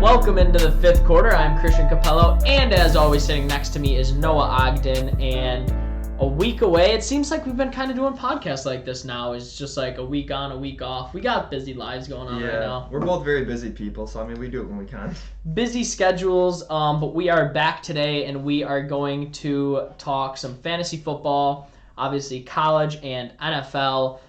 Welcome into the fifth quarter. I'm Christian Capello, and as always, sitting next to me is Noah Ogden. And a week away, it seems like we've been kind of doing podcasts like this now. It's just like a week on, a week off. We got busy lives going on right now. We're both very busy people, so we do it when we can. Busy schedules, but we are back today, and we are going to talk some fantasy football, obviously college and NFL.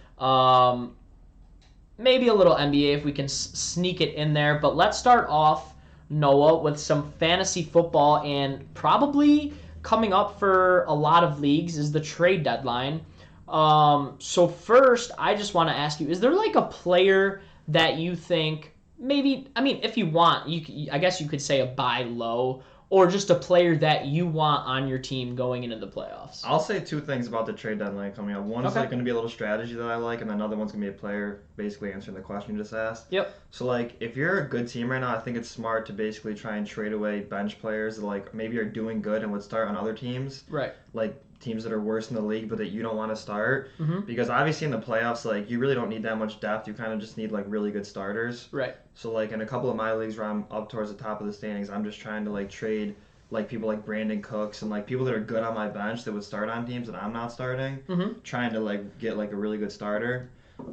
Maybe a little NBA if we can sneak it in there. But let's start off, Noah, with some fantasy football. And probably coming up for a lot of leagues is the trade deadline. So first, I just want to ask you, is there like a player that you think maybe, if you want, I guess you could say a buy low, or just a player that you want on your team going into the playoffs? I'll say two things about the trade deadline coming up. One is going to be a little strategy that I like, and another one's going to be a player basically answering the question you just asked. Yep. So, if you're a good team right now, I think it's smart to basically try and trade away bench players that, maybe are doing good and would start on other teams. Right. Teams that are worse in the league but that you don't want to start. Mm-hmm. Because obviously in the playoffs, you really don't need that much depth. You kind of just need, really good starters. Right. So, in a couple of my leagues where I'm up towards the top of the standings, I'm just trying to, trade people like Brandon Cooks and people that are good on my bench that would start on teams that I'm not starting, trying to get a really good starter.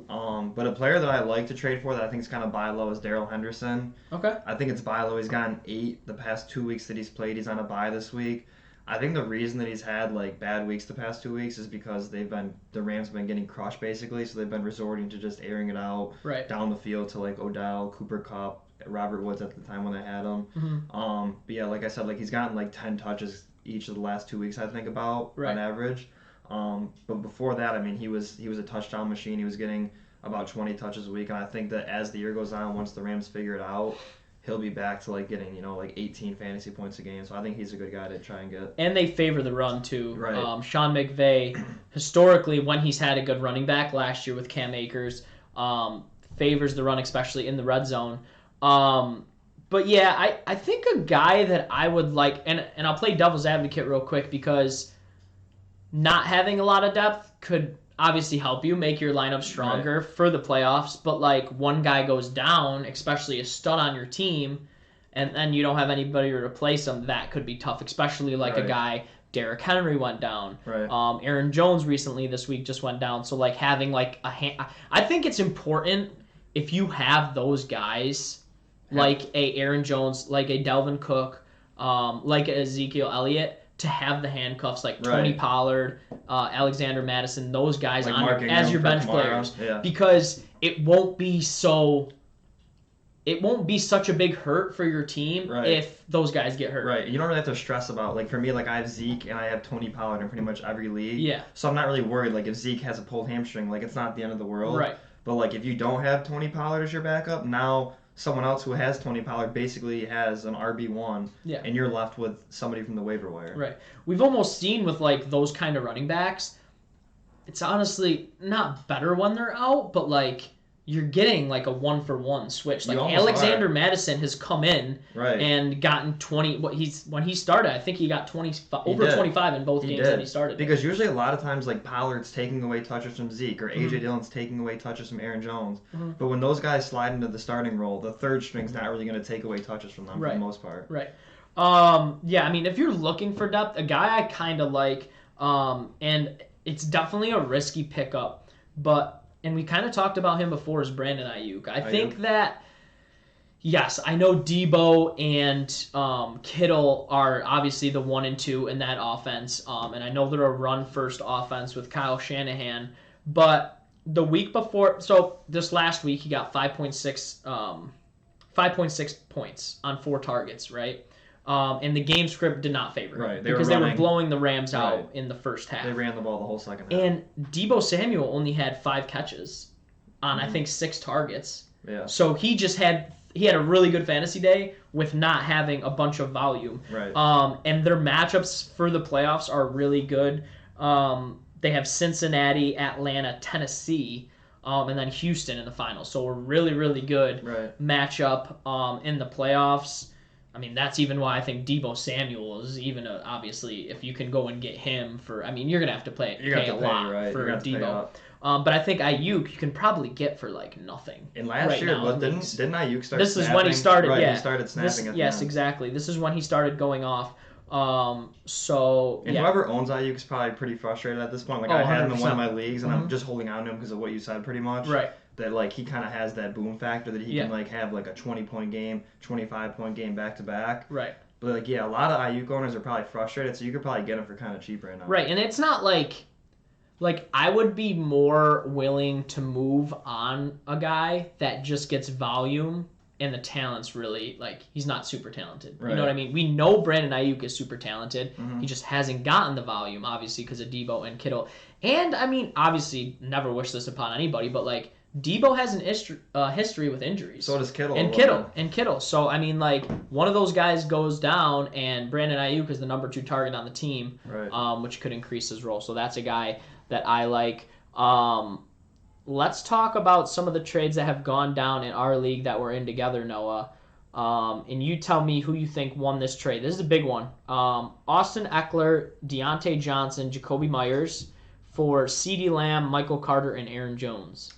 But a player that I like to trade for that I think is kind of buy low is Darrell Henderson. Okay. I think it's buy low. He's gotten 8 the past 2 weeks that he's played. He's on a bye this week. I think the reason that he's had bad weeks the past 2 weeks is because the Rams have been getting crushed basically, so they've been resorting to just airing it out down the field to Odell, Cooper Kupp, Robert Woods at the time when they had him. Mm-hmm. But yeah, like I said, he's gotten 10 touches each of the last 2 weeks I think about on average. But before that, he was a touchdown machine. He was getting about 20 touches a week, and I think that as the year goes on, once the Rams figure it out, he'll be back to getting 18 fantasy points a game. So I think he's a good guy to try and get. And they favor the run too. Right. Sean McVay, historically, when he's had a good running back last year with Cam Akers, favors the run, especially in the red zone. But yeah, I think a guy that I would like, and I'll play devil's advocate real quick because not having a lot of depth could obviously help you make your lineup stronger for the playoffs, but one guy goes down, especially a stud on your team, and then you don't have anybody to replace him, that could be tough, especially a guy, Derrick Henry went down. Right. Aaron Jones recently this week just went down, so having a hand, I think it's important if you have those guys, like a Aaron Jones, like a Dalvin Cook, like a Ezekiel Elliott, to have the handcuffs Tony Pollard, Alexander Madison, those guys on as your bench players, because it won't be such a big hurt for your team if those guys get hurt. Right. You don't really have to stress about for me, I have Zeke and I have Tony Pollard in pretty much every league. Yeah. So I'm not really worried. If Zeke has a pulled hamstring, it's not the end of the world. Right. But if you don't have Tony Pollard as your backup, now someone else who has Tony Pollard basically has an RB1, and you're left with somebody from the waiver wire. Right. We've almost seen with those kind of running backs, it's honestly not better when they're out, but you're getting a 1-for-1 switch. Alexander Madison has come in and gotten 20. When he started, I think he got 25 in both games that he started. Because usually a lot of times Pollard's taking away touches from Zeke or AJ Dillon's taking away touches from Aaron Jones. Mm-hmm. But when those guys slide into the starting role, the third string's not really going to take away touches from them for the most part. Right. If you're looking for depth, a guy I kind of like, and it's definitely a risky pickup, and we kind of talked about him before, is Brandon Ayuk. I think that, yes, I know Debo and Kittle are obviously the 1 and 2 in that offense, and I know they're a run-first offense with Kyle Shanahan, but the week before, so this last week, he got 5.6 points on 4 targets, right? And the game script did not favor him because they were blowing the Rams out in the first half. They ran the ball the whole second half. And Deebo Samuel only had 5 catches on, I think, 6 targets. Yeah. So he had a really good fantasy day with not having a bunch of volume. Right. And their matchups for the playoffs are really good. They have Cincinnati, Atlanta, Tennessee, and then Houston in the finals. So a really, really good matchup in the playoffs. I mean, that's even why I think Deebo Samuel is even obviously, if you can go and get him for, I mean, you're going to have to pay a lot for Deebo. But I think Ayuk you can probably get for like nothing. In last year, but didn't Ayuk start This snapping? is when he started, right, yeah. He started snapping Yes, exactly. This is when he started going off. So and whoever owns Ayuk is probably pretty frustrated at this point. Like I had him in one of my leagues, and I'm just holding on to him because of what you said, pretty much. Right. That like he kind of has that boom factor that he can like have like a 20-point game, 25-point game back to back. Right. But like a lot of Ayuk owners are probably frustrated, so you could probably get him for kind of cheap right now. Right, and it's not like I would be more willing to move on a guy that just gets volume and the talent's really like he's not super talented. Right. You know what I mean? We know Brandon Ayuk is super talented. Mm-hmm. He just hasn't gotten the volume, obviously, because of Deebo and Kittle. And I mean, obviously, never wish this upon anybody, but like Deebo has an history with injuries. So does Kittle. And Kittle. So I mean, like one of those guys goes down, and Brandon Ayuk is the number 2 target on the team, right. Which could increase his role. So that's a guy that I like. Let's talk about some of the trades that have gone down in our league that we're in together, Noah. And you tell me who you think won this trade. This is a big one. Austin Eckler, Deontay Johnson, Jacoby Myers for CeeDee Lamb, Michael Carter, and Aaron Jones.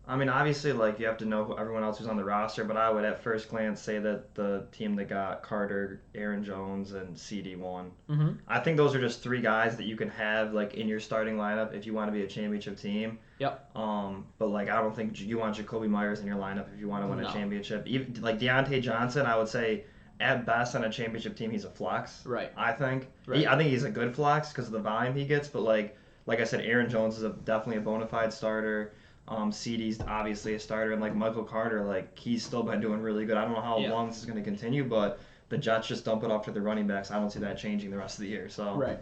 I mean, obviously, like, you have to know everyone else who's on the roster, but I would at first glance say that the team that got Carter, Aaron Jones, and CD won. Mm-hmm. I think those are just 3 guys that you can have, like, in your starting lineup if you want to be a championship team. Yep. But, like, I don't think you want Jacoby Myers in your lineup if you want to win a championship. Even, like, Deontay Johnson, I would say, at best on a championship team, he's a flex. Right. I think. Right. I think he's a good flex because of the volume he gets, but, like I said, Aaron Jones is definitely a bona fide starter. CD's obviously a starter, and like Michael Carter, like he's still been doing really good. I don't know how long this is going to continue, but the Jets just dump it off to the running backs. I don't see that changing the rest of the year. So right,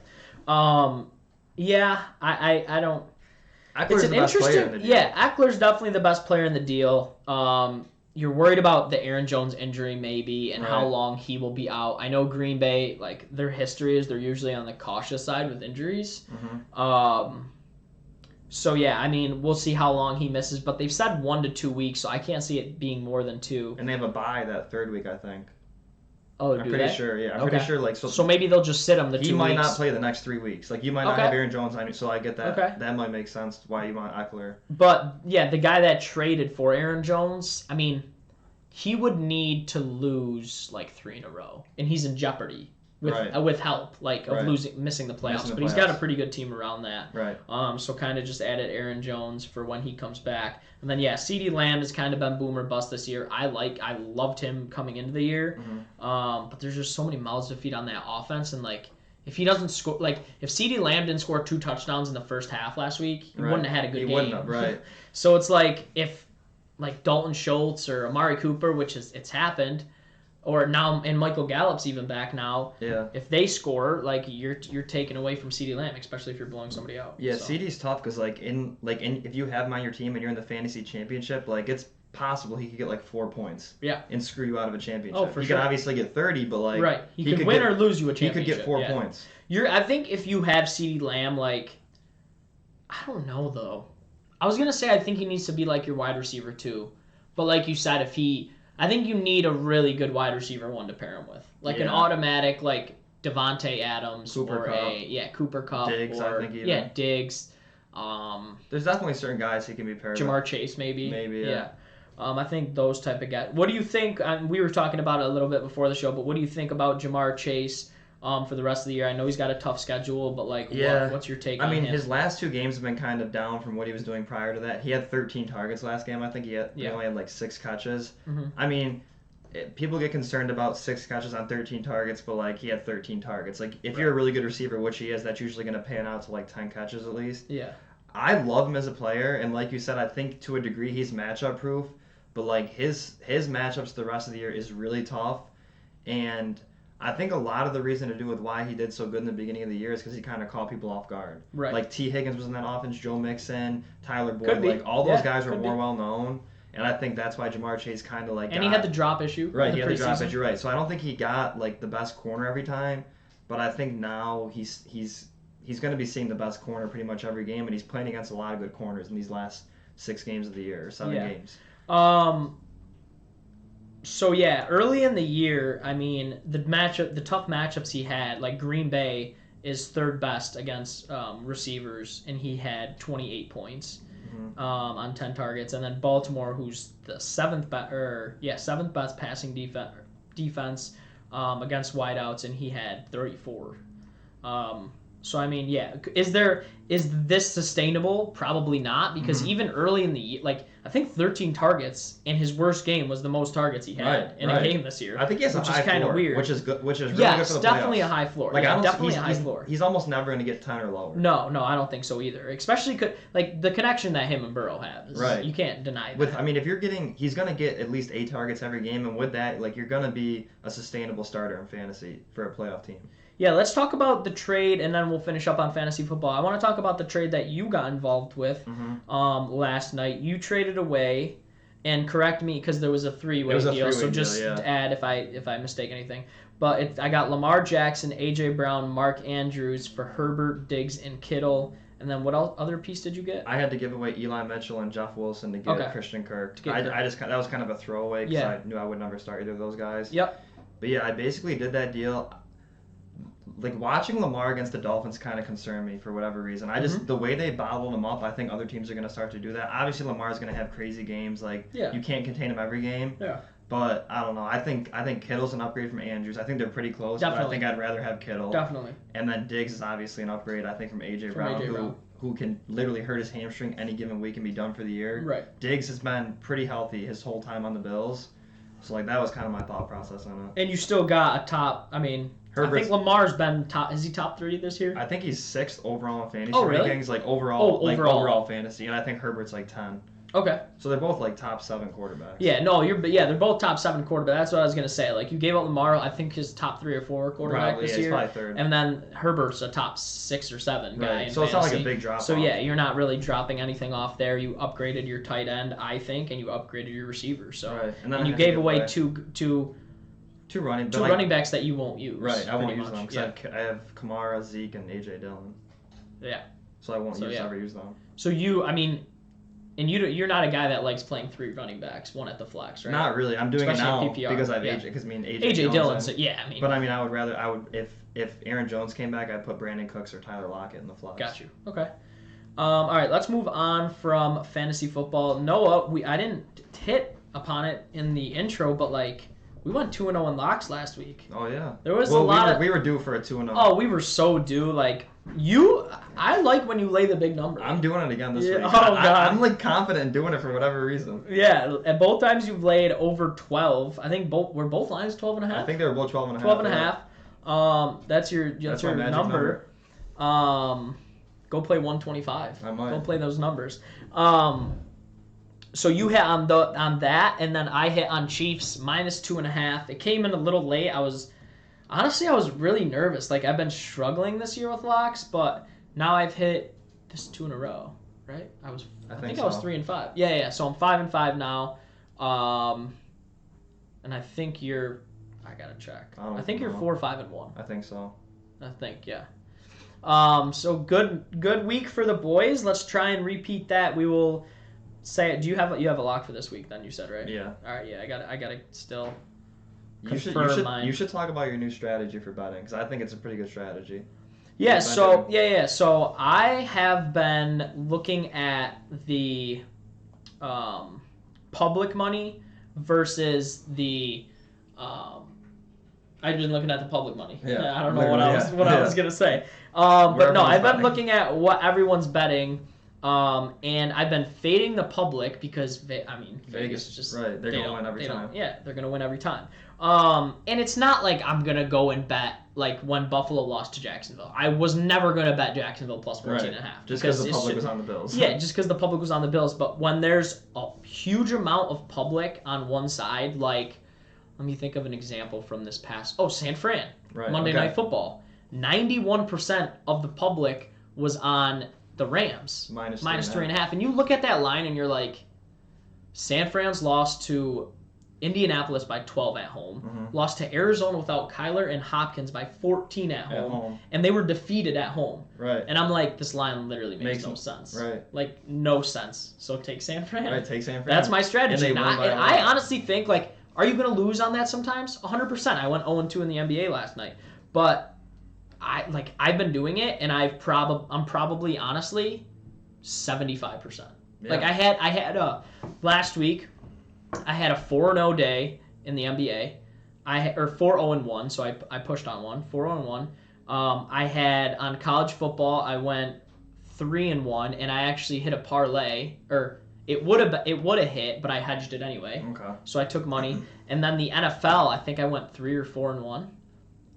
yeah, I don't. Eckler's the best player in the deal. Yeah, Eckler's definitely the best player in the deal. You're worried about the Aaron Jones injury maybe and how long he will be out. I know Green Bay, like their history is they're usually on the cautious side with injuries. Mm-hmm. So yeah, I mean, we'll see how long he misses, but they've said 1 to 2 weeks, so I can't see it being more than 2. And they have a bye that 3rd week, I think. Oh, I'm pretty sure. Yeah, I'm pretty sure. Like so maybe they'll just sit him the 2 weeks. He might not play the next 3 weeks. Like you might not have Aaron Jones on you, so I get that. Okay. That might make sense why you want Eckler. But yeah, the guy that traded for Aaron Jones, I mean, he would need to lose like 3 in a row, and he's in jeopardy. With help, like of missing the playoffs, but he's got a pretty good team around that. Right. So kind of just added Aaron Jones for when he comes back, and then CeeDee Lamb has kind of been boom or bust this year. I loved him coming into the year, but there's just so many mouths to feed on that offense, and like if he doesn't score, like if CeeDee Lamb didn't score 2 touchdowns in the first half last week, he wouldn't have had a good game. He wouldn't have, right? So it's like if like Dalton Schultz or Amari Cooper, which it's happened. Or now, and Michael Gallup's even back now. Yeah. If they score, like you're taken away from CeeDee Lamb, especially if you're blowing somebody out. Yeah, so. CeeDee's tough because if you have him on your team and you're in the fantasy championship, like it's possible he could get like 4 points. Yeah. And screw you out of a championship. Oh, for he sure. could obviously get 30, but like right, he could win or lose you a championship. He could get 4 points. I think if you have CeeDee Lamb, like I don't know though. I was gonna say I think he needs to be like your wide receiver too, but like you said, I think you need a really good wide receiver one to pair him with, like an automatic like Devontae Adams Cooper Kupp. Cooper Kupp, Diggs, I think even. Diggs. There's definitely certain guys he can be paired. Jamar Chase maybe. Maybe yeah. I think those type of guys. What do you think? We were talking about it a little bit before the show, but what do you think about Jamar Chase? For the rest of the year, I know he's got a tough schedule, but like, what's your take on him? I mean, his last 2 games have been kind of down from what he was doing prior to that. He had 13 targets last game. I think he only had like 6 catches. Mm-hmm. I mean, people get concerned about 6 catches on 13 targets, but like he had 13 targets. Like if you're a really good receiver, which he is, that's usually going to pan out to like 10 catches at least. Yeah. I love him as a player, and like you said, I think to a degree he's matchup proof. But like his matchups the rest of the year is really tough, and I think a lot of the reason to do with why he did so good in the beginning of the year is because he kind of caught people off guard. Right. Like T. Higgins was in that offense, Joe Mixon, Tyler Boyd, like all those guys were more well known, and I think that's why Jamar Chase kind of like. And he had the drop issue. Right, he had the drop issue. Right, so I don't think he got like the best corner every time, but I think now he's going to be seeing the best corner pretty much every game, and he's playing against a lot of good corners in these last 6 games of the year, or 7 games. So yeah, early in the year, I mean, the tough matchups he had, like Green Bay is third best against receivers, and he had 28 points on 10 targets, and then Baltimore, who's the seventh best passing defense against wideouts, and he had 34. So I mean, yeah, is this sustainable? Probably not, because even early in the year, like I think 13 targets, and his worst game was the most targets he had in a game this year. I think he has a high floor, kind of weird, which is good. Which is really good for the playoffs. Definitely a high floor. Like definitely a high floor. He's almost never going to get 10 or lower. No, I don't think so either. Especially like the connection that him and Burrow have. Right. You can't deny that. I mean, if he's going to get at least 8 targets every game, and with that, like you're going to be a sustainable starter in fantasy for a playoff team. Yeah, let's talk about the trade, and then we'll finish up on fantasy football. I want to talk about the trade that you got involved with last night. You traded away, and correct me because there was a three-way deal. So just add if I mistake anything. But I got Lamar Jackson, A.J. Brown, Mark Andrews for Herbert, Diggs, and Kittle. And then what other piece did you get? I had to give away Eli Mitchell and Jeff Wilson to get Christian Kirk. That was kind of a throwaway because I knew I would never start either of those guys. Yep. But yeah, I basically did that deal. Like watching Lamar against the Dolphins kind of concerned me for whatever reason. The way they bottled him up, I think other teams are going to start to do that. Obviously, Lamar's going to have crazy games. Like you can't contain him every game. Yeah. But I don't know. I think Kittle's an upgrade from Andrews. I think they're pretty close. Definitely. But I think I'd rather have Kittle. Definitely. And then Diggs is obviously an upgrade. I think from A.J. Brown, who can literally hurt his hamstring any given week and be done for the year. Right. Diggs has been pretty healthy his whole time on the Bills. So like that was kind of my thought process on it. And you still got a top. I mean, I think Lamar's been top. Is he top 3 this year? I think he's 6th overall in fantasy really? rankings, like overall fantasy, and I think Herbert's like 10. Okay. So they're both like top 7 quarterbacks. Yeah, they're both top 7 quarterbacks. That's what I was gonna say. Like you gave out Lamar, I think his top 3 or 4 quarterback this year. Probably 3rd. And then Herbert's a top 6 or 7 guy. Right. So it's not like a big drop. So yeah, you're not really dropping anything off there. You upgraded your tight end, I think, and you upgraded your receiver. So and you gave away two running backs that you won't use. Right, I won't use them because I have Kamara, Zeke, and A.J. Dillon. Yeah. So I won't ever use them. So you're not a guy that likes playing 3 running backs, one at the flex, right? Not really. I'm doing especially it now because I have AJ. Because AJ Dillon's. But I mean, I would if Aaron Jones came back, I'd put Brandon Cooks or Tyler Lockett in the flex. Got you. Okay. All right, let's move on from fantasy football. Noah, I didn't hit upon it in the intro, but like we went 2-0 in locks last week. Oh yeah. There was we were due for a 2-0. Oh, we were so due. Like I like when you lay the big number. I'm doing it again this week. Oh God. I'm like confident in doing it for whatever reason. Yeah, and both times you've laid over 12. I think both lines 12.5. I think they were both 12.5. 12.5. That's your number. Go play 125. I might. Go play those numbers. So you hit on that, and then I hit on Chiefs -2.5. It came in a little late. I was really nervous. Like I've been struggling this year with locks, but now I've hit this 2 in a row. Right? I think I was 3-5. Yeah. So I'm 5-5 now. And I think you're. I gotta check. I think you're 4-5-1. I think so. I think yeah. So good week for the boys. Let's try and repeat that. We will say. Do you have a lock for this week? Then you said right. Yeah. All right. Yeah. I gotta still. You should talk about your new strategy for betting because I think it's a pretty good strategy. Yeah. So yeah. So I have been looking at the public money versus the. I've been looking at the public money. Yeah, I don't know what I was gonna say. But no, I've been looking at what everyone's betting, and I've been fading the public because Vegas is just right. They're gonna win every time. Yeah, they're gonna win every time. And it's not like I'm gonna go and bet like when Buffalo lost to Jacksonville. I was never gonna bet Jacksonville plus 14.5. Just because the public was on the Bills. Yeah, just because the public was on the Bills. But when there's a huge amount of public on one side, like. Let me think of an example from this past. Oh, San Fran. Right, Monday Night Football. 91% of the public was on the Rams. Minus 3.5. And you look at that line and you're like, San Fran's lost to Indianapolis by 12 at home. Mm-hmm. Lost to Arizona without Kyler and Hopkins by 14 at home. And they were defeated at home. Right. And I'm like, this line literally makes no sense. Right. Like, no sense. So take San Fran. Right, take San Fran. That's my strategy. I honestly think, like, Are you going to lose on that sometimes? 100%. I went 0-2 in the NBA last night. But I've been doing it, and I'm probably honestly 75%. Yeah. Like I had last week I had a 4-0 day in the NBA. Or 4-0-1, so I pushed on one. 4-0-1. I had on college football, I went 3-1, and I actually hit a parlay, or it would have hit, but I hedged it anyway. Okay. So I took money, and then the NFL, I think I went 3 or 4-1.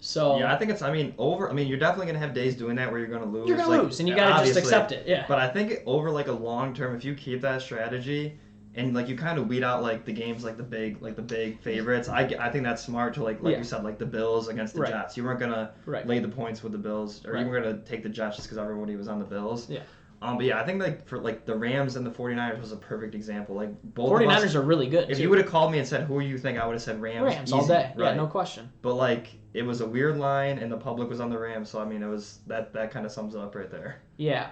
So yeah, I think you're definitely gonna have days doing that where you're gonna lose. You're gonna lose, and you gotta just accept it. Yeah. But I think over like a long term, if you keep that strategy. And like you kind of weed out like the games like the big favorites. I think that's smart to like you said, like the Bills against the Jets. You weren't gonna lay the points with the Bills, or you weren't gonna take the Jets just because everybody was on the Bills. Yeah. But yeah, I think like for like the Rams and the 49ers was a perfect example. Like both 49ers of us, are really good. If you would have called me and said who you think, I would have said Rams. Rams all day. Right. Yeah, no question. But like it was a weird line, and the public was on the Rams, so I mean it was that kind of sums it up right there. Yeah.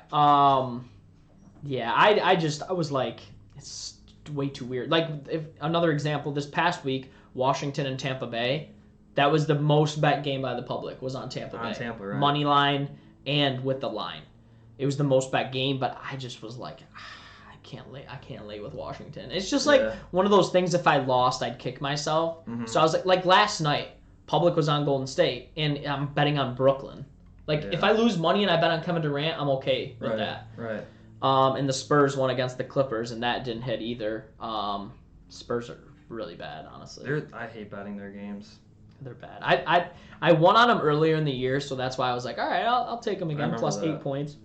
Yeah. I was like, it's way too weird. Like, if another example, this past week, Washington and Tampa Bay, that was the most bet game by the public was on Tampa Bay. On Tampa, right. Money line and with the line. It was the most bet game, but I just was like, I can't lay with Washington. It's just like one of those things, if I lost, I'd kick myself. Mm-hmm. So I was like last night, public was on Golden State, and I'm betting on Brooklyn. Like, if I lose money and I bet on Kevin Durant, I'm okay with that. Right. And the Spurs won against the Clippers, and that didn't hit either. Spurs are really bad, honestly. I hate betting their games. They're bad. I won on them earlier in the year, so that's why I was like, all right, I'll take them again, plus 8 points.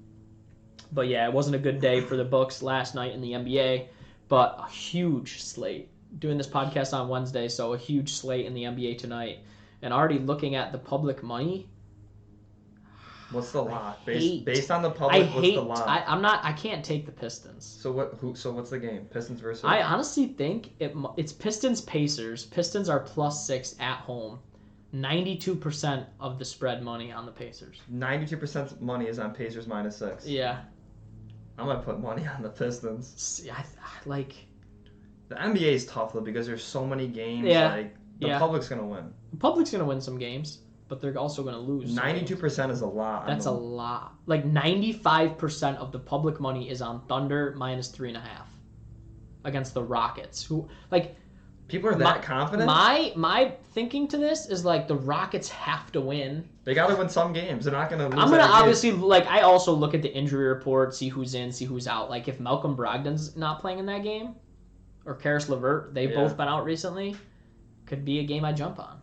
But yeah, it wasn't a good day for the books last night in the NBA, but a huge slate. Doing this podcast on Wednesday, so a huge slate in the NBA tonight. And already looking at the public money. What's the lock? Based on the public, what's the lock? I can't take the Pistons. So what's the game? Pistons versus? I honestly think it's Pistons Pacers. Pistons are +6 at home. 92% of the spread money on the Pacers. 92% money is on Pacers -6. Yeah. I'm gonna put money on the Pistons. See, I like. The NBA is tough though because there's so many games. Yeah. Like the public's gonna win. The public's gonna win some games. But they're also going to lose. 92% is a lot. That's a lot. Like 95% of the public money is on Thunder -3.5 against the Rockets. Who like people are that confident? My thinking to this is like the Rockets have to win. They got to win some games. They're not going to lose. I'm going to obviously like I also look at the injury report, see who's in, see who's out. Like if Malcolm Brogdon's not playing in that game, or Karis LeVert, they've both been out recently, could be a game I jump on.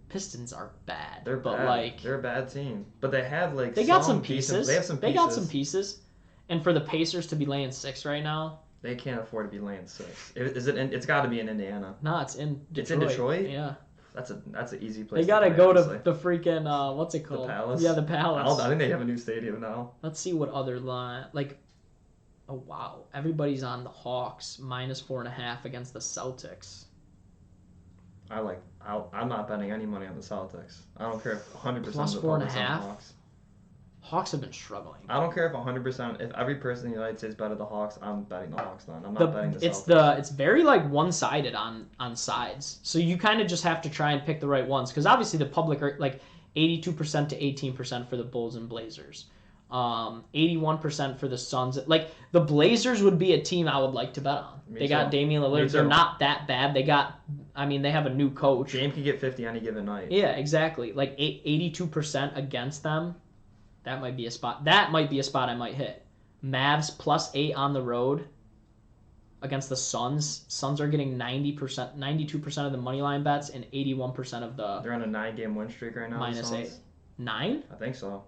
Pistons are bad. They're bad. Like they're a bad team, but they have like they got some pieces. They have some pieces. They got some pieces, and for the Pacers to be laying 6 right now, they can't afford to be laying 6. Is it? It's got to be in Indiana. No, it's in Detroit. It's in Detroit. Yeah. That's an easy place. They gotta go to the freaking what's it called? The Palace. Yeah, the Palace. I think they have a new stadium now. Let's see what other line like. Oh wow! Everybody's on the Hawks -4.5 against the Celtics. I'm not betting any money on the Celtics. I don't care if 100% of the +4.5. Hawks. Hawks have been struggling. I don't care if 100%. If every person in the United States betted the Hawks, I'm betting the Hawks. Then I'm not betting the Celtics. It's very like one-sided on sides. So you kind of just have to try and pick the right ones because obviously the public are like 82% to 18% for the Bulls and Blazers. 81% for the Suns. Like the Blazers would be a team I would like to bet on. They got Damian Lillard. They're not that bad. They have a new coach. Dame can get 50 any given night. Yeah, exactly. Like 82% against them. That might be a spot. That might be a spot I might hit. Mavs +8 on the road against the Suns. Suns are getting 90%, 92% of the money line bets and 81% of the. They're on a 9-game win streak right now. -8. 9? I think so.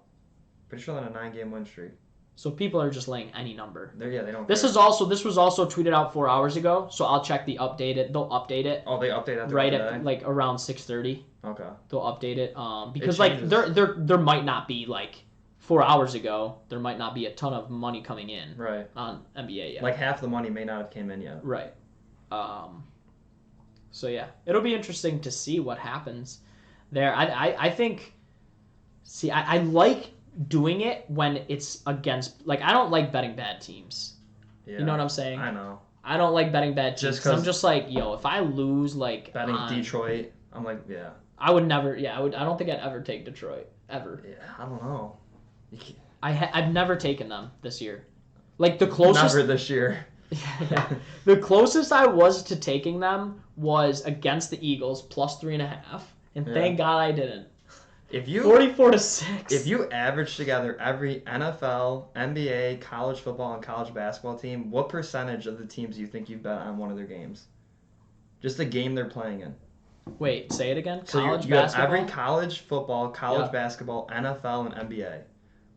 Pretty sure they're on a 9-game win streak. So people are just laying any number. They don't. This was also tweeted out 4 hours ago. So I'll check the updated. They'll update it. Oh, they update it right at like around 6:30. Okay. They'll update it. Because like there might not be like 4 hours ago. There might not be a ton of money coming in. Right. On NBA yet. Like half the money may not have came in yet. Right. So yeah, it'll be interesting to see what happens there. I think. See, I like doing it when it's against, like, I don't like betting bad teams. Yeah, you know what I'm saying? I know. I don't like betting bad teams. Just 'cause 'cause- I'm just like, yo, if I lose like betting Detroit, I'm like, yeah. I would never. Yeah, I don't think I'd ever take Detroit ever. Yeah, I don't know. I've never taken them this year. Like the closest. Never this year. Yeah. The closest I was to taking them was against the Eagles plus 3.5, and thank God I didn't. If you 44-6. If you average together every NFL, NBA, college football, and college basketball team, what percentage of the teams do you think you've bet on one of their games? Just the game they're playing in. Wait, say it again. So College you basketball. have every college football, college basketball, NFL, and NBA.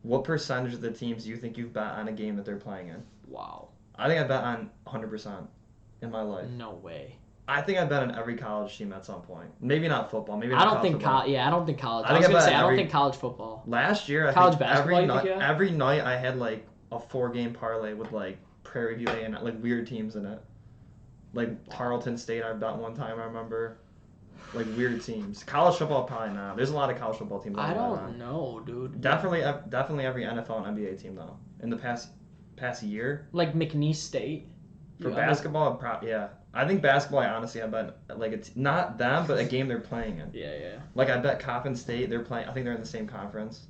What percentage of the teams do you think you've bet on a game that they're playing in? Wow. I think I bet on 100% in my life. No way. I think I bet on every college team at some point. Maybe not football. Maybe I not don't college think football. I don't think college. I I think was I gonna bet say I every- don't think college football. Last year, I College think basketball, every you night, think you have? every night I had like a 4-game parlay with like Prairie View and like weird teams in it. Like Tarleton State, I bet one time. I remember, like weird teams. College football, probably not. There's a lot of college football teams. I bet don't on. know, dude. Definitely every NFL and NBA team though. In the past year Like McNeese State. for You- basketball, yeah. I think basketball. I honestly, I bet like it's not them, but a game they're playing in. Yeah. Like I bet Coppin State. They're playing. I think they're in the same conference.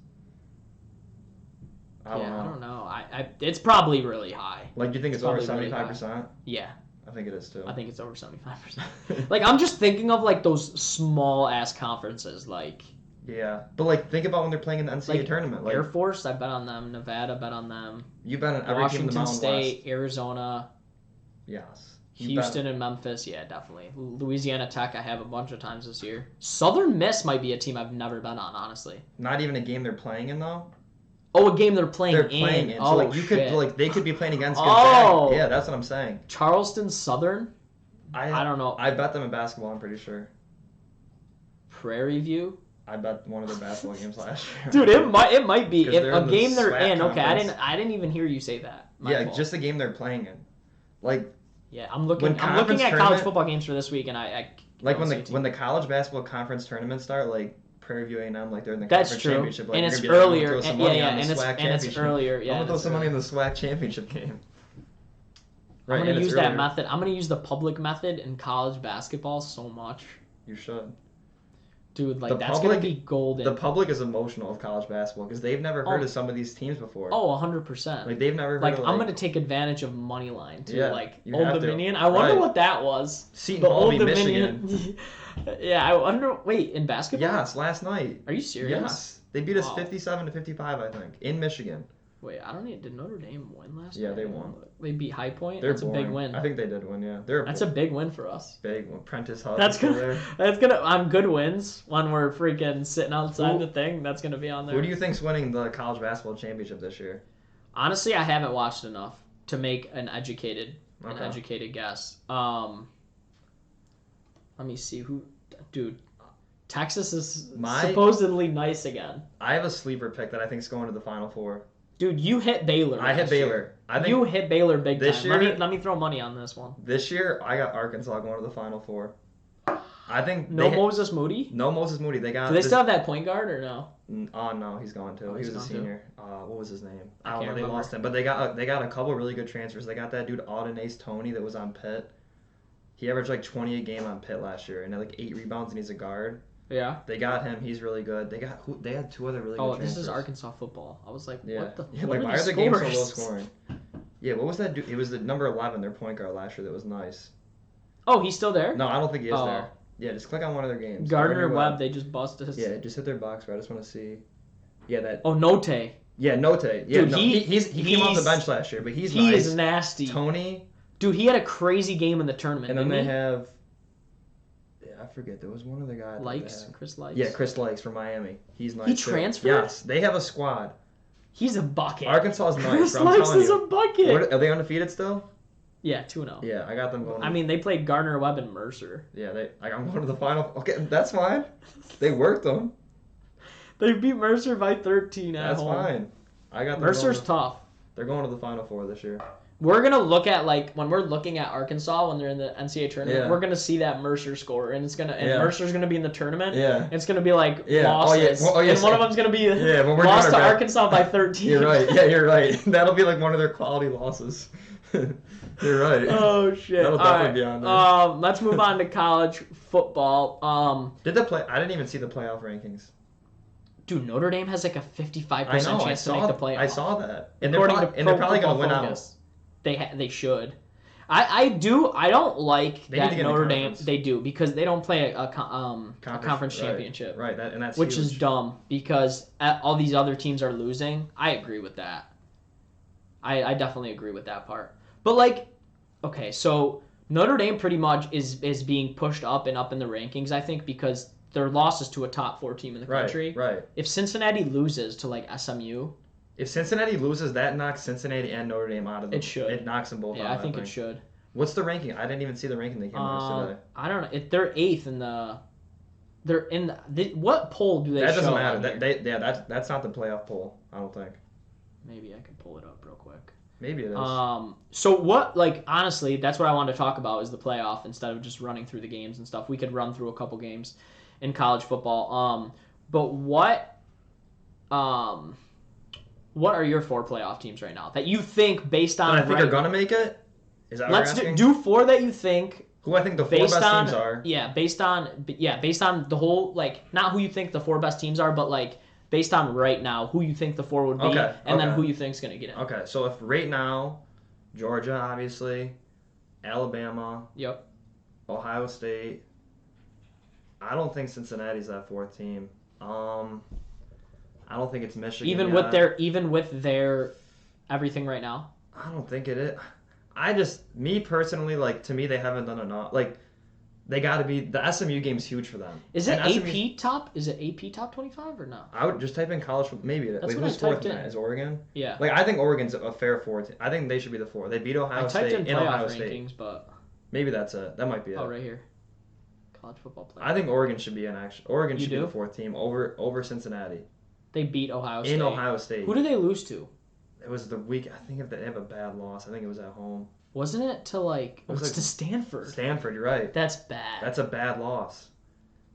I don't know. I it's probably really high. Like, do you think it's over probably really 75%? Yeah, I think it is too. I think it's over 75%. Like I'm just thinking of like those small ass conferences, like Yeah, but like think about when they're playing in the NCAA tournament. Like Air Force, I bet on them. Nevada, bet on them. you bet on every team in the Washington Mountain State, West. Arizona, Yes. You Houston, and Memphis. Yeah, definitely. Louisiana Tech, I have a bunch of times this year. Southern Miss might be a team I've never bet on, honestly. Not even a game they're playing in though. Oh, a game they're playing They're playing in. So Oh, like you shit. could like they could be playing against Oh. Gonzaga. Yeah, that's what I'm saying. Charleston Southern. I don't know. I bet them in basketball. I'm pretty sure. Prairie View. I bet one of their basketball games last year. Dude, it might be 'Cause if they're a in the game they're SWAC in. Okay, conference. I didn't even hear you say that. My Yeah, fault. just the game they're playing in. Like yeah. I'm looking when at conference college tournament- football games for this week, and I like don't when see the a team. when the college basketball conference tournaments start, like Prairie View A&M, like they're in the That's conference true, championship. Like, and you're it's gonna be like, I'm gonna earlier. throw some And, money yeah, on the and it's SWAC and it's championship. earlier. Yeah, I'm gonna and throw it's some money in earlier. the SWAC championship game. I'm and gonna it's use that earlier. method. I'm gonna use the public method in college basketball so much, You should. dude. Like The that's public- gonna be golden. The public is emotional of college basketball because they've never heard Oh. of some of these teams before. Oh, 100%. Like they've never heard Like of I'm gonna take advantage of money line too. Yeah, Like you Old have to. Dominion. I wonder Right. what that was. Seton The Hall Old beat Dominion. Michigan. Yeah, I wonder. Wait, in basketball? Yes, last night. Are you serious? Yes, they beat us Wow. 57-55, I think, in Michigan. Wait, I don't even. Did Notre Dame win last Yeah, night? they won. They beat High Point. They're That's boring. a big win. I think they did win. Yeah, they're That's a big win for us. big one. Prentice Hudson. That's still gonna. there. That's gonna. On good wins when we're freaking sitting outside Who- the thing. That's gonna be on there. Who do you think's winning the college basketball championship this year? Honestly, I haven't watched enough to make an educated Okay. guess. Let me see who. Dude, Texas is supposedly nice again. I have a sleeper pick that I think's going to the Final Four. Dude, you hit Baylor. I hit last year. Baylor. I think You hit Baylor big this time. year- Let me throw money on this one. this year I got Arkansas going to the Final Four. I think No Moses Moody. no Moses Moody. They got. Do they still have that point guard or no? Oh no, he's gone too. Oh, he he's was a gone too? senior. What was his name? I I don't know. can't They remember. lost him, but they got a couple really good transfers. They got that dude Auden Ace Tony that was on Pitt. He averaged like 20 a game on Pitt last year and had like 8 rebounds and he's a guard. Yeah. They got him. He's really good. They had 2 other really good Oh, transfers. this is Arkansas football. I was like, Yeah. what the? Yeah, what like are why are these the games so low scores? scoring? Yeah, what was that dude? It was the number 11, their point guard last year that was nice. Oh, he's still there. No, I don't think he is Oh. there. Yeah, just click on one of their games. Gardner Webb, they just busted. Yeah, just hit their box score. I just want to see. Yeah, that. Oh, Note. Yeah, Note. Yeah, Dude, no, he he came off the he's- bench last year, but he's He nice. is nasty. Tony, Dude, he had a crazy game in the tournament. and then didn't they he? have. Yeah, I forget. There was one other guy. that they Likes, had. Chris Likes. Yeah, Chris Likes from Miami. He's nice. He too. transferred? Yes, they have a squad. He's a bucket. Arkansas is nice. Chris bro, I'm Likes telling is you. a bucket. Are they undefeated still? Yeah, 2-0. Yeah, I got them going. I mean, they played Gardner Webb and Mercer. Yeah, I'm going to the final. Okay, that's fine. They worked them. They beat Mercer by 13 at That's home. fine. I got them. Mercer's going tough. They're going to the Final Four this year. We're gonna look at when we're looking at Arkansas when they're in the NCAA tournament. Yeah. We're gonna see that Mercer score, and Yeah. Mercer's gonna be in the tournament. Yeah. It's gonna be like Yeah. Oh, yeah. losses, Oh, yeah. and one of them's gonna be Yeah, when we're lost to doing our best. Arkansas by 13. You're right. Yeah, you're right. That'll be like one of their quality losses. You're right. Oh shit! That'll definitely be on there. Let's move on to college football. I didn't even see the playoff rankings. Dude, Notre Dame has like a 55% I know. chance to make the playoff. I saw that, and According they're probably going to win out. They should. I don't like They need to that get in the Notre Dame. conference. They do because they don't play a conference championship. Right, and that's which huge. is dumb because all these other teams are losing. I agree with that. I definitely agree with that part. But like, okay, so Notre Dame pretty much is being pushed up and up in the rankings. I think because their losses to a top 4 team in the country. Right. If Cincinnati loses to like SMU. If Cincinnati loses, that knocks Cincinnati and Notre Dame out of the. It should. It knocks them both out. Yeah, I think it should. What's the ranking? I didn't even see the ranking they came out today. I don't know. They're 8th in the. They're in the. What poll do they show? That doesn't matter. That's not the playoff poll. I don't think. Maybe I can pull it up real quick. Maybe it is. So what? Like honestly, that's what I wanted to talk about is the playoff instead of just running through the games and stuff. We could run through a couple games in college football. But what? What are your 4 playoff teams right now that you think based on? I think are gonna make it. Is that let's do 4 that you think. Who I think the 4 best teams are. Yeah, based on the whole like not who you think the 4 best teams are, but like based on right now who you think the 4 would be, and then who you think's gonna get in. Okay, so if right now, Georgia obviously, Alabama. Yep. Ohio State. I don't think Cincinnati's that 4th team. I don't think it's Michigan. Even with their everything right now. I don't think it is. Me personally, like to me, they haven't done enough. Like they got to be the SMU game's huge for them. Is it AP top? Is it AP top 25 or no? I would just type in college. Maybe that's what who's I 4th in that? Is Oregon? Yeah. Like I think Oregon's a fair 4th. I think they should be the 4th. They beat Ohio State in Ohio State. Rankings, but maybe that's it. That might be it. Oh, right here. College football player. I think Oregon should be in action. Oregon should be the 4th team over Cincinnati. They beat Ohio State. In Ohio State. Who did they lose to? It was the week. I think if they have a bad loss, I think it was at home. Wasn't it to like? It was to Stanford. Stanford, you're right. That's bad. That's a bad loss.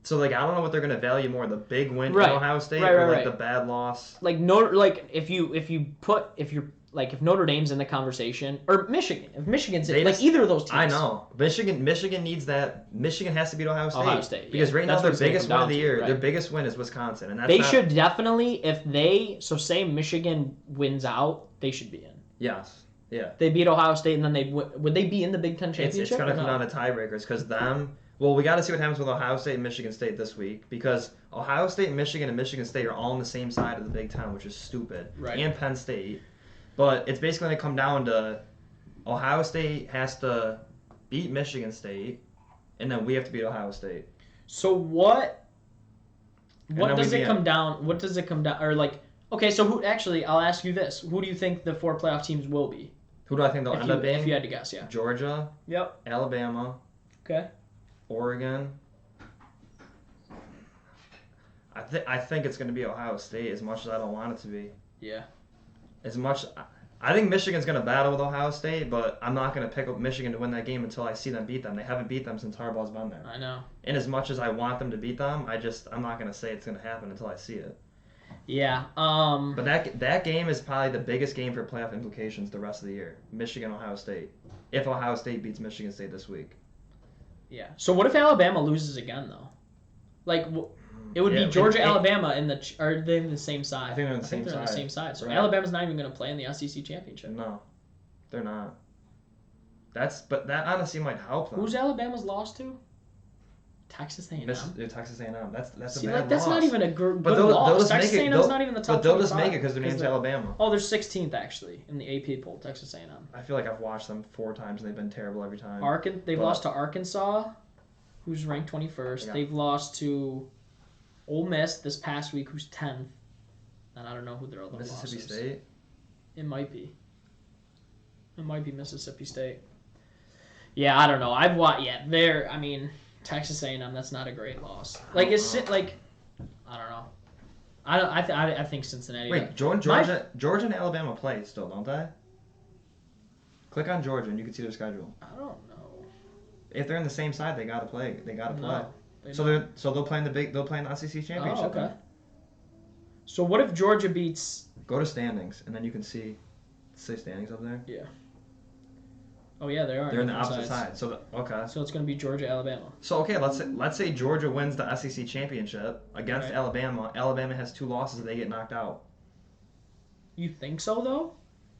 So like, I don't know what they're gonna value more: the big win in Ohio State or like the bad loss. Like if Notre Dame's in the conversation or Michigan, if Michigan's in, like either of those teams. I know Michigan needs that. Michigan has to beat Ohio State. Ohio State, because right now their biggest win of the year, their biggest win is Wisconsin, and they should definitely say Michigan wins out, they should be in. Yes. Yeah. They beat Ohio State, and then would they be in the Big Ten championship? It's going to come down to tiebreakers because them. Well, we got to see what happens with Ohio State and Michigan State this week because Ohio State, Michigan, and Michigan State are all on the same side of the Big Ten, which is stupid. Right. And Penn State, but it's basically going to come down to Ohio State has to beat Michigan State, and then we have to beat Ohio State. So what does it come down? What does it come down? Or like, okay, so who? Actually, I'll ask you this: who do you think the 4 playoff teams will be? Who do I think they'll end up being? If you had to guess, yeah. Georgia. Yep. Alabama. Okay. Oregon. I think it's going to be Ohio State as much as I don't want it to be. Yeah. I think Michigan's going to battle with Ohio State, but I'm not going to pick up Michigan to win that game until I see them beat them. They haven't beat them since Harbaugh's been there. I know. And as much as I want them to beat them, I'm not going to say it's going to happen until I see it. Yeah. But that game is probably the biggest game for playoff implications the rest of the year. Michigan-Ohio State. If Ohio State beats Michigan State this week. Yeah. So what if Alabama loses again though? Like it would be Georgia, Alabama, are they in the same side? I think they're on the same side. So right. Alabama's not even going to play in the SEC championship. No, they're not. But that honestly might help them. Who's Alabama's lost to? Texas A&M. Texas A&M. That's See, a bad that's loss. not even a good loss. Texas A&M's not even the top. But they'll just make it because their name's Alabama. Oh, they're 16th actually in the AP poll. Texas A&M. I feel like I've watched them 4 times and they've been terrible every time. They've lost to Arkansas, who's ranked 21st. Yeah. They've lost to Ole Miss this past week, who's 10th. And I don't know who their other Mississippi State? It might be. It might be Mississippi State. Yeah, I don't know. I've watched. Yeah, Texas A&M. That's not a great loss. Like it's like, I don't know. I think Cincinnati. Wait, Georgia and Alabama play still, don't they? Click on Georgia and you can see their schedule. I don't know. If they're in the same side, they gotta play. No, so they'll play in the SEC championship. Oh, okay. Then. So what if Georgia beats? Go to standings and then you can see standings up there. Yeah. Oh yeah, they are. They're in the opposite side. So So it's going to be Georgia, Alabama. So okay, let's say Georgia wins the SEC championship against Alabama. Alabama has 2 losses, and they get knocked out. You think so though?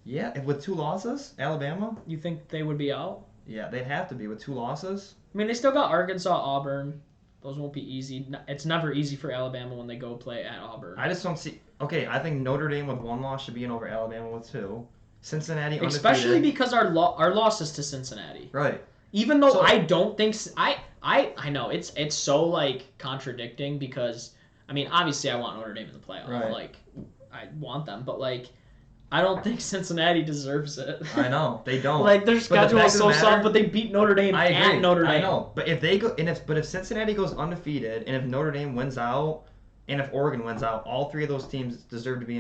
Yeah, with 2 losses, Alabama. You think they would be out? Yeah, they'd have to be with 2 losses. I mean, they still got Arkansas, Auburn. Those won't be easy. It's never easy for Alabama when they go play at Auburn. I just don't see. Okay, I think Notre Dame with 1 loss should be in over Alabama with 2. Cincinnati undefeated. Especially because our losses to Cincinnati. Right. Even though I don't think I know it's so like contradicting because I mean obviously I want Notre Dame in the playoff. Right. Like I want them, but like I don't think Cincinnati deserves it. I know they don't. Like their schedule is so soft, but they beat Notre Dame at Notre Dame. I know, but if they go if Cincinnati goes undefeated and if Notre Dame wins out and if Oregon wins out, all 3 of those teams deserve to be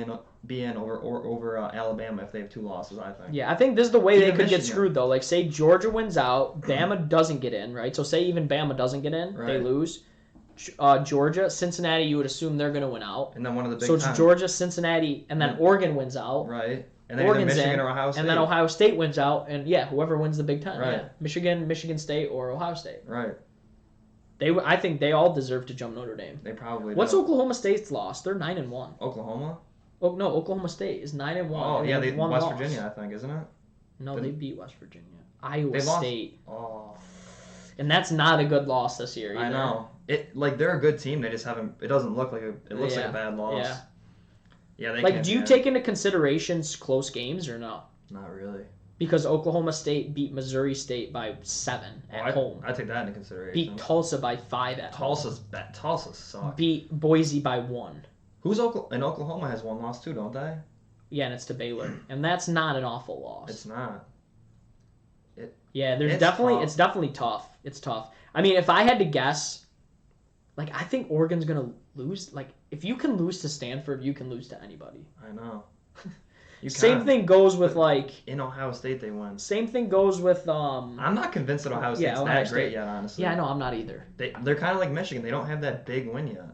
in over Alabama if they have 2 losses. I think. Yeah, I think this is the way they could get screwed though. Like say Georgia wins out, Bama doesn't get in, right? So say even Bama doesn't get in, they lose. Georgia, Cincinnati, you would assume they're going to win out. And then one of the big. So it's Georgia, Cincinnati, and then Oregon wins out. Right. And then Oregon's Michigan in, or Ohio State. and then Ohio State wins out, and whoever wins the Big Ten. Right. Yeah. Michigan State, or Ohio State. Right. I think they all deserve to jump Notre Dame. They probably. What's Oklahoma State's loss? They're 9-1. Oklahoma. Oh no, Oklahoma State is 9-1. Oh yeah, they won West Virginia, I think, isn't it? No, they beat West Virginia. Iowa State. Oh. And that's not a good loss this year either. I know. They're a good team. They just haven't. It doesn't look like it looks like a bad loss. Yeah. Yeah. They like, do you take into considerations close games or no? Not really. Because Oklahoma State beat Missouri State by 7 at home. I take that into consideration. Beat Tulsa by 5 at home. Tulsa sucks. Beat Boise by 1. And Oklahoma has 1 loss too, don't they? Yeah, and it's to Baylor, and that's not an awful loss. It's not. It's definitely tough. It's tough. I mean, if I had to guess, like I think Oregon's gonna lose. Like if you can lose to Stanford, you can lose to anybody. I know. Same thing goes with like in Ohio State they won. Same thing goes with I'm not convinced that Ohio State's that great yet, honestly. Yeah, I know, I'm not either. They're kind of like Michigan. They don't have that big win yet.